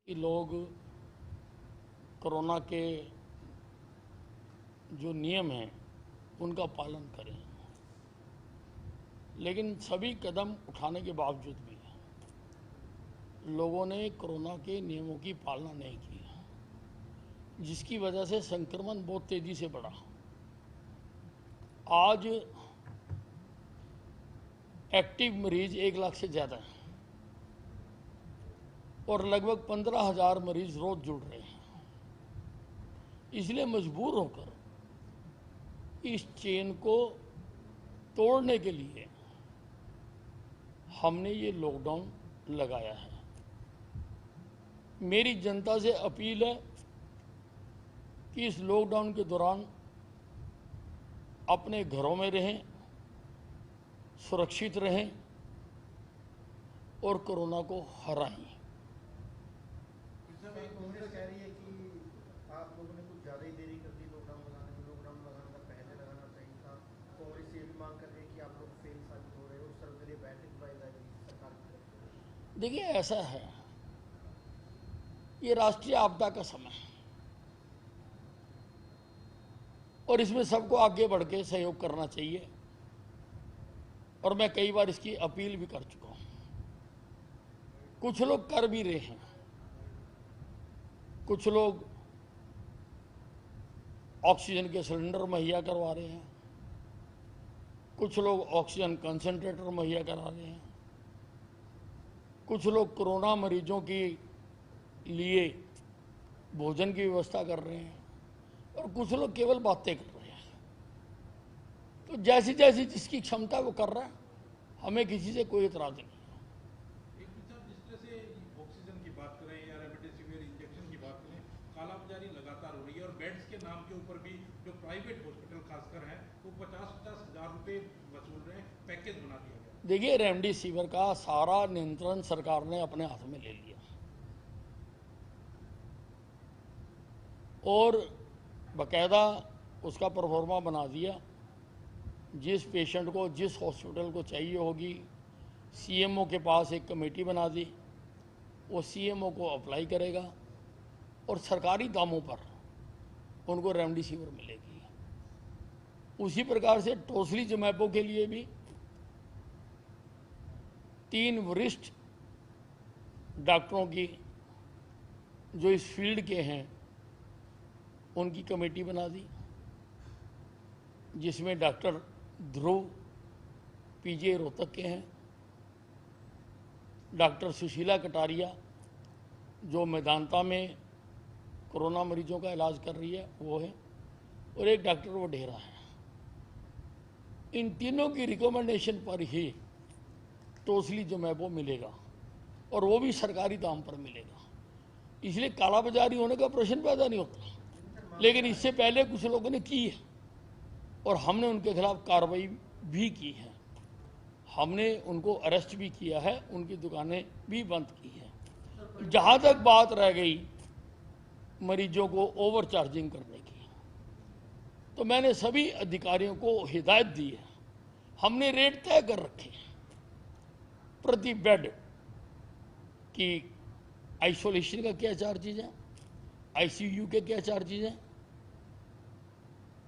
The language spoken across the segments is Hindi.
कि लोग कोरोना के जो नियम हैं उनका पालन करें, लेकिन सभी कदम उठाने के बावजूद भी लोगों ने कोरोना के नियमों की पालना नहीं की, जिसकी वजह से संक्रमण बहुत तेजी से बढ़ा। आज एक्टिव मरीज 1 लाख से ज़्यादा हैं और लगभग 15,000 मरीज रोज जुड़ रहे हैं। इसलिए मजबूर होकर इस चेन को तोड़ने के लिए हमने ये लॉकडाउन लगाया है। मेरी जनता से अपील है कि इस लॉकडाउन के दौरान अपने घरों में रहें, सुरक्षित रहें और कोरोना को हराएं। कांग्रेस कह रही है कि आप लोगों ने कुछ ज़्यादा ही देरी कर दी लॉकडाउन लगाने में। लॉकडाउन लगाने का पहले लगाना चाहिए था। कांग्रेस ये भी मांग कर रही है कि आप लोग फेल साबित हो रहे हो, सर्वदलीय बैठक बुलाई जाएगी सरकार की तरफ से। देखिए, ऐसा है, ये राष्ट्रीय आपदा का समय है और इसमें सबको आगे बढ़ के सहयोग करना चाहिए और मैं कई बार इसकी अपील भी कर चुका हूं। कुछ लोग कर भी रहे हैं, कुछ लोग ऑक्सीजन के सिलेंडर मुहैया करवा रहे हैं, कुछ लोग ऑक्सीजन कंसंट्रेटर मुहैया करा रहे हैं, कुछ लोग कोरोना मरीजों के लिए भोजन की व्यवस्था कर रहे हैं और कुछ लोग केवल बातें कर रहे हैं। तो जैसी जैसी जिसकी क्षमता वो कर रहा है, हमें किसी से कोई एतराज नहीं। एक जिस तरह से ऑक्सीजन की बात करें या रेमडेसिविर इंजेक्शन की बात करें, कालाबाजारी लगातार हो रही है और बेड्स के नाम के ऊपर भी जो प्राइवेट हॉस्पिटल खासकर हैं वो 50-50 हज़ार रुपये वसूल रहे हैं, पैकेज बना दिया गया। देखिए, रेमडेसिविर का सारा नियंत्रण सरकार ने अपने हाथ में ले लिया और बकायदा उसका प्रोफार्मा बना दिया। जिस पेशेंट को जिस हॉस्पिटल को चाहिए होगी, सीएमओ के पास एक कमेटी बना दी, वो सीएमओ को अप्लाई करेगा और सरकारी दामों पर उनको रेमडेसिविर मिलेगी। उसी प्रकार से टोसिलीजुमैब के लिए भी 3 वरिष्ठ डॉक्टरों की जो इस फील्ड के हैं उनकी कमेटी बना दी, जिसमें डॉक्टर ध्रुव पीजे रोहतक के हैं, डॉक्टर सुशीला कटारिया जो मेदांता में कोरोना मरीजों का इलाज कर रही है वो है, और एक डॉक्टर वडेरा है। इन तीनों की रिकमेंडेशन पर ही टोसिलीजुमैब मिलेगा और वो भी सरकारी दाम पर मिलेगा। इसलिए कालाबाजारी होने का प्रश्न पैदा नहीं होता। लेकिन इससे पहले कुछ लोगों ने की है और हमने उनके खिलाफ कार्रवाई भी की है। हमने उनको अरेस्ट भी किया है, उनकी दुकानें भी बंद की है। जहां तक बात रह गई मरीजों को ओवर चार्जिंग करने की, तो मैंने सभी अधिकारियों को हिदायत दी है। हमने रेट तय कर रखे हैं प्रति बेड की। आइसोलेशन का क्या चार्जेज है, आईसीयू के क्या चार्जेज हैं,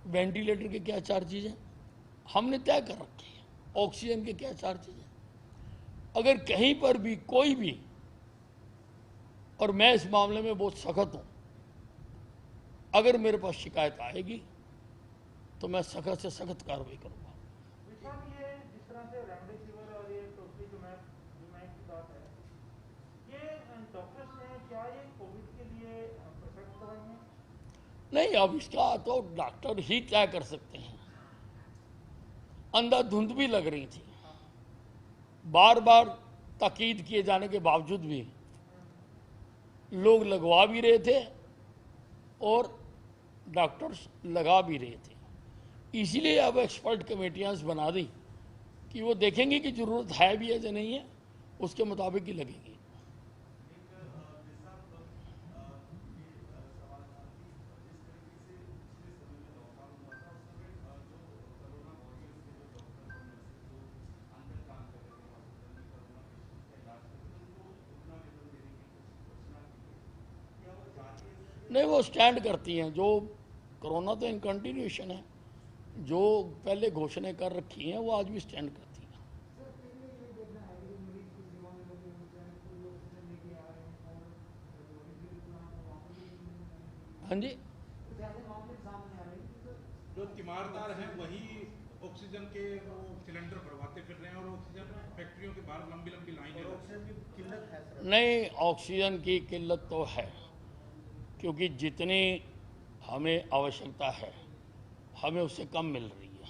वेंटिलेटर के क्या चार्जेज हैं, हमने तय कर रखे हैं। ऑक्सीजन के क्या चार्जेज हैं। अगर कहीं पर भी कोई भी, और मैं इस मामले में बहुत सख्त हूं, अगर मेरे पास शिकायत आएगी तो मैं सख्त से सख्त कार्रवाई करूंगा। ये जिस तरह से रेमडेसिविर और ये टोसिलीजुमैब की बात है, ये डॉक्टर्स हैं, क्या ये कोविड के लिए परफेक्ट दवाई है? नहीं, अब इसका तो डॉक्टर ही तय कर सकते हैं। अंधाधुंध भी लग रही थी, बार बार ताकीद किए जाने के बावजूद भी लोग लगवा भी रहे थे और डॉक्टर्स लगा भी रहे थे। इसीलिए अब एक्सपर्ट कमेटियां बना दी कि वो देखेंगे कि जरूरत है भी है या नहीं है, उसके मुताबिक ही लगेगी। नहीं, वो स्टैंड करती हैं। जो कोरोना तो इन कंटिन्यूएशन है, जो पहले घोषणाएं कर रखी हैं वो आज भी स्टैंड करती हैं। हाँ जी, जो तीमारदार हैं वही ऑक्सीजन के वो सिलेंडर भरवाते फिर रहे हैं और ऑक्सीजन फैक्ट्रियों के बाहर लंबी लंबी लाइनें और ऑक्सीजन की किल्लत है सर। नहीं, ऑक्सीजन की किल्लत तो है, क्योंकि जितनी हमें आवश्यकता है हमें उससे कम मिल रही है।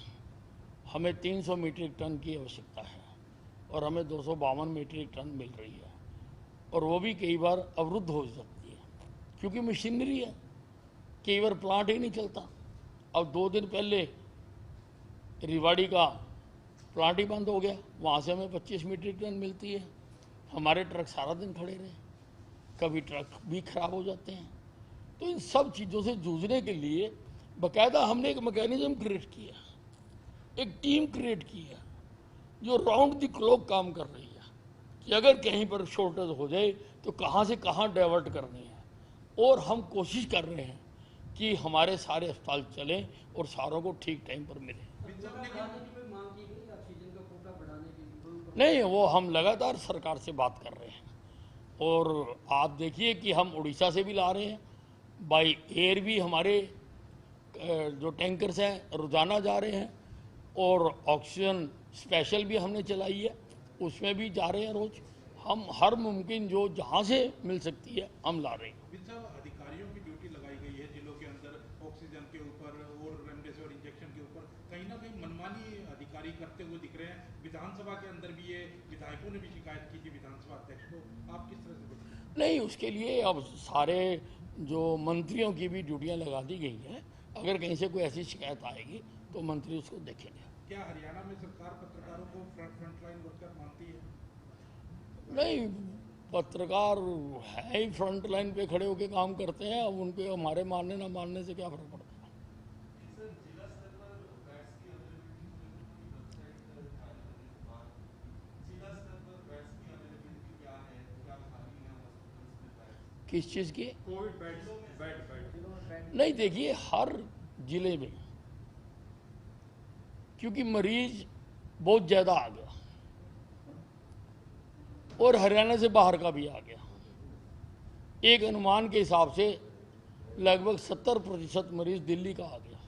हमें 300 मीट्रिक टन की आवश्यकता है और हमें 252 मीट्रिक टन मिल रही है, और वो भी कई बार अवरुद्ध हो सकती है क्योंकि मशीनरी है, कई बार प्लांट ही नहीं चलता। अब 2 दिन पहले रिवाड़ी का प्लांट ही बंद हो गया, वहाँ से हमें 25 मीट्रिक टन मिलती है। हमारे ट्रक सारा दिन खड़े रहे, कभी ट्रक भी खराब हो जाते हैं। तो इन सब चीज़ों से जूझने के लिए बाकायदा हमने एक मैकेनिज्म क्रिएट किया, एक टीम क्रिएट की है जो राउंड द क्लॉक काम कर रही है कि अगर कहीं पर शॉर्टेज हो जाए तो कहाँ से कहाँ डाइवर्ट करनी है। और हम कोशिश कर रहे हैं कि हमारे सारे अस्पताल चलें और सारों को ठीक टाइम पर मिले। नहीं, वो हम लगातार सरकार से बात कर रहे हैं, और आप देखिए कि हम उड़ीसा से भी ला रहे हैं, बाई एयर भी हमारे जो टैंकर्स हैं रोजाना जा रहे हैं, और ऑक्सीजन स्पेशल भी हमने चलाई है, उसमें भी जा रहे हैं रोज। हम हर मुमकिन जो जहाँ से मिल सकती है हम ला रहे हैं। अधिकारियों की ड्यूटी लगाई गई है जिलों के अंदर ऑक्सीजन के ऊपर और रेमडेसिविर इंजेक्शन के ऊपर, कहीं ना कहीं मनमानी अधिकारी करते हुए दिख रहे हैं। विधानसभा के अंदर भी ये विधायकों ने भी शिकायत की थी विधानसभा अध्यक्ष को, आप किस तरह से देखते हैं? नहीं, उसके लिए अब सारे जो मंत्रियों की भी ड्यूटियाँ लगा दी गई हैं। अगर कहीं से कोई ऐसी शिकायत आएगी तो मंत्री उसको देखेंगे। क्या हरियाणा में सरकार पत्रकारों को फ्रंटलाइन वर्कर मानती है? नहीं, पत्रकार है ही फ्रंट लाइन पे खड़े होकर काम करते हैं। अब उनके हमारे मानने ना मानने से क्या फर्क पड़ता है। किस चीज़ की? Covid bed. नहीं, देखिए हर जिले में, क्योंकि मरीज बहुत ज़्यादा आ गया और हरियाणा से बाहर का भी आ गया, एक अनुमान के हिसाब से लगभग 70% मरीज दिल्ली का आ गया।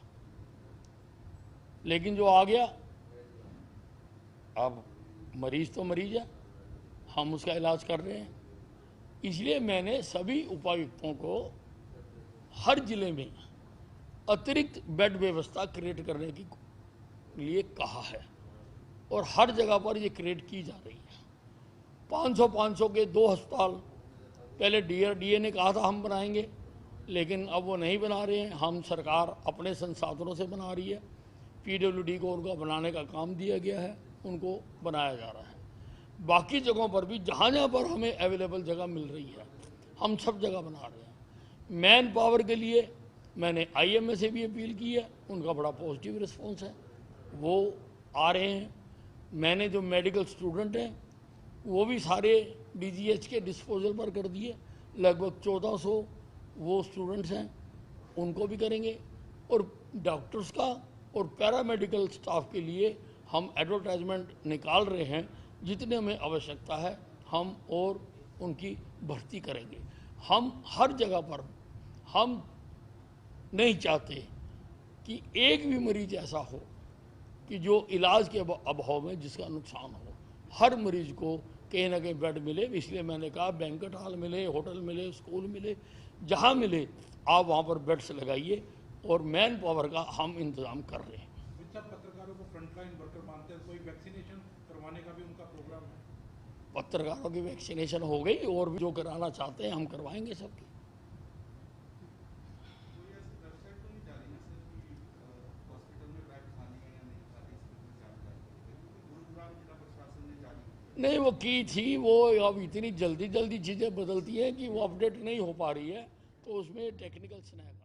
लेकिन जो आ गया, अब मरीज तो मरीज है, हम उसका इलाज कर रहे हैं। इसलिए मैंने सभी उपायुक्तों को हर जिले में अतिरिक्त बेड व्यवस्था क्रिएट करने के लिए कहा है, और हर जगह पर ये क्रिएट की जा रही है। 500 के 2 अस्पताल पहले डीए ने कहा था हम बनाएंगे, लेकिन अब वो नहीं बना रहे हैं। हम सरकार अपने संसाधनों से बना रही है, पीडब्ल्यूडी को उनका बनाने का काम दिया गया है, उनको बनाया जा रहा है। बाकी जगहों पर भी जहाँ जहाँ पर हमें अवेलेबल जगह मिल रही है हम सब जगह बना रहे हैं। मैन पावर के लिए मैंने आईएमए से भी अपील की है, उनका बड़ा पॉजिटिव रिस्पॉन्स है, वो आ रहे हैं। मैंने जो मेडिकल स्टूडेंट हैं वो भी सारे डीजीएच के डिस्पोजल पर कर दिए, लगभग 1400 वो स्टूडेंट्स हैं, उनको भी करेंगे। और डॉक्टर्स का और पैरामेडिकल स्टाफ के लिए हम एडवर्टाइजमेंट निकाल रहे हैं, जितने हमें आवश्यकता है हम और उनकी भर्ती करेंगे। हम हर जगह पर, हम नहीं चाहते कि एक भी मरीज ऐसा हो कि जो इलाज के अभाव में जिसका नुकसान हो। हर मरीज को कहीं ना कहीं बेड मिले, इसलिए मैंने कहा बैंक्वेट हॉल मिले, होटल मिले, स्कूल मिले, जहाँ मिले आप वहाँ पर बेड्स लगाइए, और मैन पावर का हम इंतज़ाम कर रहे हैं। पत्रकारों को फ्रंटलाइन वर्कर मानते हैं, कोई वैक्सीनेशन करवाने का भी उनका प्रोग्राम है? पत्रकारों की वैक्सीनेशन हो गई, और भी जो कराना चाहते हैं हम करवाएंगे सबकी। नहीं, वो की थी, वो अब इतनी जल्दी चीज़ें बदलती हैं कि वो अपडेट नहीं हो पा रही है, तो उसमें टेक्निकल स्नैप